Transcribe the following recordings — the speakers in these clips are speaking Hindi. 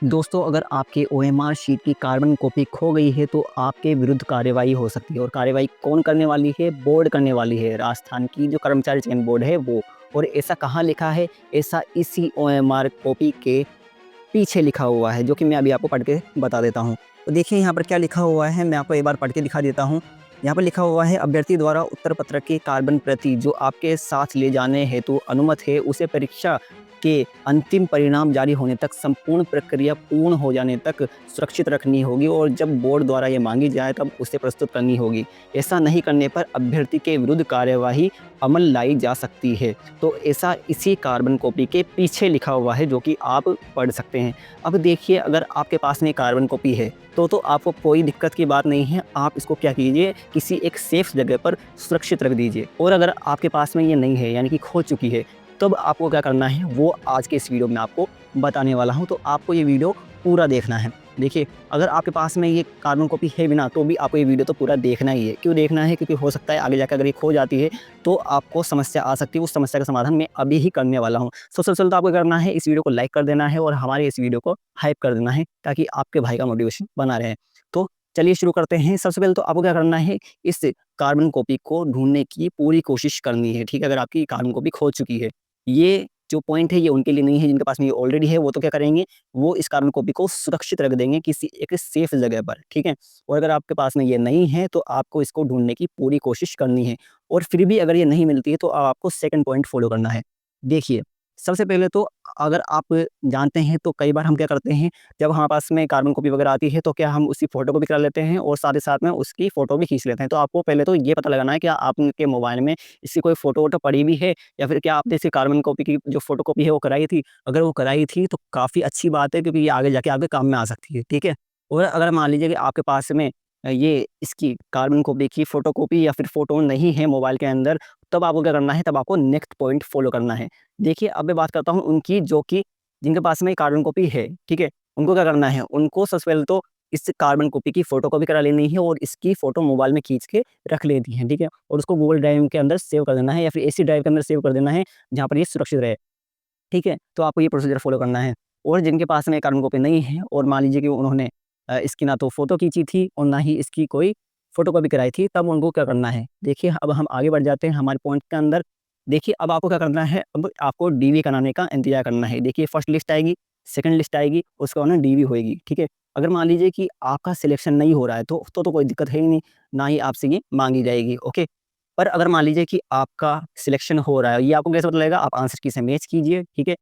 दोस्तों, अगर आपके ओएमआर शीट की कार्बन कॉपी खो गई है तो आपके विरुद्ध कार्यवाही हो सकती है। और कार्यवाही कौन करने वाली है? बोर्ड करने वाली है, राजस्थान की जो कर्मचारी चयन बोर्ड है वो। और ऐसा कहाँ लिखा है? ऐसा इसी ओएमआर कॉपी के पीछे लिखा हुआ है, जो कि मैं अभी आपको पढ़ के बता देता हूँ। तो देखिए यहाँ पर क्या लिखा हुआ है, मैं आपको एक बार पढ़ के दिखा देता हूँ। यहाँ पर लिखा हुआ है, अभ्यर्थी द्वारा उत्तर पत्र की कार्बन प्रति जो आपके साथ ले जाने हेतु अनुमत है, उसे परीक्षा के अंतिम परिणाम जारी होने तक संपूर्ण प्रक्रिया पूर्ण हो जाने तक सुरक्षित रखनी होगी और जब बोर्ड द्वारा ये मांगी जाए तब उसे प्रस्तुत करनी होगी। ऐसा नहीं करने पर अभ्यर्थी के विरुद्ध कार्यवाही अमल लाई जा सकती है। तो ऐसा इसी कार्बन कॉपी के पीछे लिखा हुआ है, जो कि आप पढ़ सकते हैं। अब देखिए, अगर आपके पास में कार्बन कॉपी है तो आपको कोई दिक्कत की बात नहीं है। आप इसको क्या कीजिए, किसी एक सेफ जगह पर सुरक्षित रख दीजिए। और अगर आपके पास में ये नहीं है, यानी कि खो चुकी है, तब आपको क्या करना है वो आज के इस वीडियो में आपको बताने वाला हूँ। तो आपको ये वीडियो पूरा देखना है। देखिए, अगर आपके पास में ये कार्बन कॉपी है भी ना, तो भी आपको ये वीडियो तो पूरा देखना ही है। क्यों देखना है? क्योंकि हो सकता है आगे जाकर अगर ये खो जाती है तो आपको समस्या आ सकती है। उस समस्या का समाधान मैं अभी ही करने वाला हूँ। सबसे पहले तो आपको करना है, इस वीडियो को लाइक कर देना है और हमारे इस वीडियो को हाइप कर देना है, ताकि आपके भाई का मोटिवेशन बना रहे। तो चलिए शुरू करते हैं। सबसे पहले तो आपको क्या करना है, इस कार्बन कॉपी को ढूँढने की पूरी कोशिश करनी है, ठीक है? अगर आपकी कार्बन कॉपी खो चुकी है। ये जो पॉइंट है ये उनके लिए नहीं है जिनके पास में ये ऑलरेडी है। वो तो क्या करेंगे, वो इस कार्बन कॉपी को सुरक्षित रख देंगे किसी एक सेफ जगह पर, ठीक है? और अगर आपके पास में ये नहीं है तो आपको इसको ढूँढने की पूरी कोशिश करनी है। और फिर भी अगर ये नहीं मिलती है तो आपको सेकंड पॉइंट फ़ॉलो करना है। देखिए, सबसे पहले तो अगर आप जानते हैं तो कई बार हम क्या करते हैं, जब हमारे पास में कार्बन कॉपी वगैरह आती है तो क्या हम उसकी फ़ोटो को भी करा लेते हैं और साथ ही साथ में उसकी फ़ोटो भी खींच लेते हैं। तो आपको पहले तो ये पता लगाना है, क्या आपके मोबाइल में इसकी कोई फ़ोटो-वोटो पड़ी भी है, या फिर क्या आपने इसी कार्बन कॉपी की जो फ़ोटोकॉपी है वो कराई थी? अगर वो कराई थी तो काफ़ी अच्छी बात है, क्योंकि ये आगे जाके आपके काम में आ सकती है, ठीक है? और अगर मान लीजिए कि आपके पास में ये इसकी कार्बन कॉपी की फ़ोटोकॉपी या फिर फ़ोटो नहीं है मोबाइल के अंदर, तब आपको क्या करना है, तब आपको नेक्स्ट पॉइंट फ़ॉलो करना है। देखिए, अब मैं बात करता हूँ उनकी, जो कि जिनके पास में कार्बन कॉपी है, ठीक है? उनको क्या करना है, उनको सबसे पहले तो इस कार्बन कॉपी की फ़ोटोकॉपी करा लेनी है और इसकी फ़ोटो मोबाइल में खींच के रख लेनी है, ठीक है? और उसको गूगल ड्राइव के अंदर सेव कर देना है, या फिर ऐसी ड्राइव के अंदर सेव कर देना है जहाँ पर ये सुरक्षित रहे, ठीक है? तो आपको ये प्रोसीजर फ़ॉलो करना है। और जिनके पास में कार्बन कॉपी नहीं है और मान लीजिए कि उन्होंने इसकी ना तो फ़ोटो खींची थी और ना ही इसकी कोई फ़ोटोकॉपी कराई थी, तब उनको क्या करना है? देखिए, अब हम आगे बढ़ जाते हैं हमारे पॉइंट के अंदर। देखिए, अब आपको क्या करना है, अब आपको डीवी कराने का इंतज़ार करना है। देखिए, फर्स्ट लिस्ट आएगी, सेकंड लिस्ट आएगी, उसके बाद ना डीवी होएगी, ठीक है? अगर मान लीजिए कि आपका सिलेक्शन नहीं हो रहा है तो कोई दिक्कत है ही नहीं, ना ही आपसे ये माँगी जाएगी, ओके? पर अगर मान लीजिए कि आपका सिलेक्शन हो रहा है, ये आपको कैसे पता लगेगा? आप आंसर की से मैच कीजिए, ठीक है?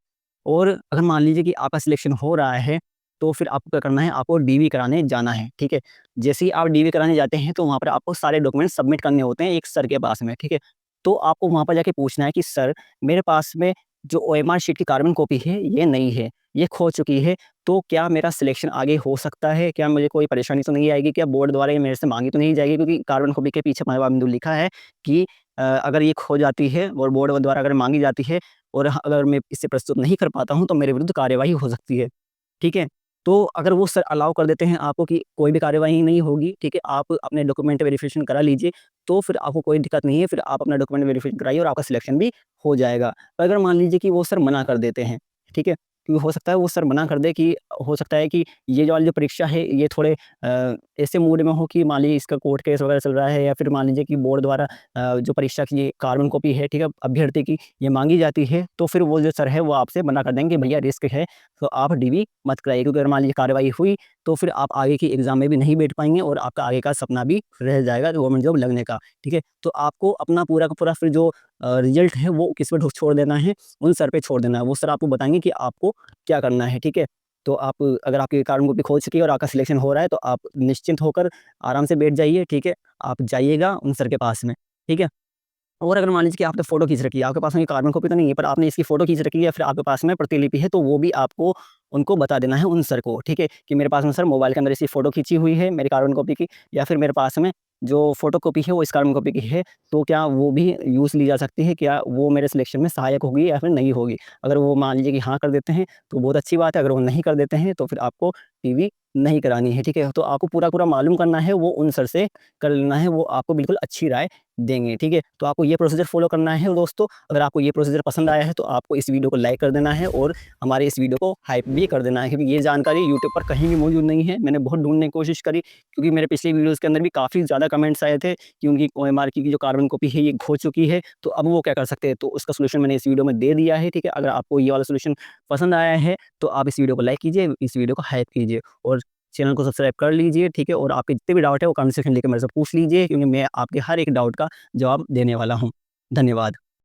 और अगर मान लीजिए कि आपका सिलेक्शन हो रहा है, तो फिर आपको क्या करना है, आपको डीवी कराने जाना है, ठीक है? जैसे ही आप डीवी कराने जाते हैं, तो वहाँ पर आपको सारे डॉक्यूमेंट सबमिट करने होते हैं एक सर के पास में, ठीक है? तो आपको वहाँ पर जाके पूछना है कि सर, मेरे पास में जो ओएमआर शीट की कार्बन कॉपी है, ये नहीं है, ये खो चुकी है, तो क्या मेरा सिलेक्शन आगे हो सकता है? क्या मुझे कोई परेशानी तो नहीं आएगी? क्या बोर्ड द्वारा ये मेरे से माँगी तो नहीं जाएगी? क्योंकि कार्बन कॉपी के पीछे पंद्रह बिंदु लिखा है कि अगर ये खो जाती है और बोर्ड द्वारा अगर माँगी जाती है और अगर मैं इसे प्रस्तुत नहीं कर पाता हूँ, तो मेरे विरुद्ध कार्यवाही हो सकती है, ठीक है? तो अगर वो सर अलाउ कर देते हैं आपको कि कोई भी कार्यवाही नहीं होगी, ठीक है? आप अपने डॉक्यूमेंट वेरिफिकेशन करा लीजिए, तो फिर आपको कोई दिक्कत नहीं है, फिर आप अपना डॉक्यूमेंट वेरिफिकेशन कराइए और आपका सिलेक्शन भी हो जाएगा। पर अगर मान लीजिए कि वो सर मना कर देते हैं, ठीक है? क्योंकि हो सकता है वो सर मना कर दें, कि हो सकता है कि ये जो वाली जो परीक्षा है, ये थोड़े ऐसे मूड में हो कि मान लीजिए इसका कोर्ट केस वगैरह चल रहा है, या फिर मान लीजिए कि बोर्ड द्वारा जो परीक्षा की ये कार्बन कॉपी है, ठीक है, अभ्यर्थी की, ये माँगी जाती है, तो फिर वो जो सर है वो आपसे मना कर देंगे, भैया रिस्क है, तो आप डीवी मत कराइए। क्योंकि अगर मान लीजिए कार्रवाई हुई, तो फिर आप आगे की एग्ज़ाम में भी नहीं बैठ पाएँगे और आपका आगे का सपना भी रह जाएगा गवर्नमेंट जॉब लगने का, ठीक है? तो आपको अपना पूरा का पूरा फिर जो रिज़ल्ट है वो किस पे छोड़ देना है, उन सर पे छोड़ देना है। वो सर आपको बताएँगे कि आपको क्या करना है, ठीक है? तो आप, अगर आपकी कार्बन कॉपी खो चुकी है और आपका सिलेक्शन हो रहा है, तो आप निश्चिंत होकर आराम से बैठ जाइए, ठीक है? आप जाइएगा उन सर के पास में, ठीक है? और अगर मान लीजिए कि आपने फ़ोटो खींच रखी है, आपके पास में ये कार्बन कॉपी तो नहीं है, पर आपने इसकी फ़ोटो खींच रखी है या फिर आपके पास में प्रतिलिपि है, तो वो भी आपको उनको बता देना है उन सर को, ठीक है? कि मेरे पास में सर मोबाइल के अंदर इसकी फ़ोटो खींची हुई है मेरी कार्बन कॉपी की, या फिर मेरे पास में जो फ़ोटोकॉपी है वो इस कार्बन कॉपी की है, तो क्या वो भी यूज़ ली जा सकती है? क्या वो मेरे सिलेक्शन में सहायक होगी या फिर नहीं होगी? अगर वो मान लीजिए कि हाँ कर देते हैं, तो बहुत अच्छी बात है, अगर वो नहीं कर देते हैं, तो फिर आपको पीवी नहीं करानी है, ठीक है? तो आपको पूरा-पूरा मालूम करना है, वो उन सर से कर लेना है, वो आपको बिल्कुल अच्छी राय देंगे, ठीक है? तो आपको ये प्रोसीजर फ़ॉलो करना है दोस्तों। अगर आपको ये प्रोसीजर पसंद आया है तो आपको इस वीडियो को लाइक कर देना है और हमारे इस वीडियो को हाइप भी कर देना है, क्योंकि ये जानकारी यूट्यूब पर कहीं भी मौजूद नहीं है। मैंने बहुत ढूँढने की कोशिश करी, क्योंकि मेरे पिछले वीडियोज़ के अंदर भी काफ़ी ज़्यादा कमेंट्स आए थे कि उनकी ओएमआर की जो कार्बन कॉपी है ये खो चुकी है, तो अब वो क्या कर सकते हैं? तो उसका सॉल्यूशन मैंने इस वीडियो में दे दिया है, ठीक है? अगर आपको ये वाला सॉल्यूशन पसंद आया है तो आप इस वीडियो को लाइक कीजिए, इस वीडियो को हाइप कीजिए और चैनल को सब्सक्राइब कर लीजिए, ठीक है? और आपके जितने भी डाउट है वो कमेंट सेक्शन में लिख के मेरे से पूछ लीजिए, क्योंकि मैं आपके हर एक डाउट का जवाब देने वाला हूँ। धन्यवाद।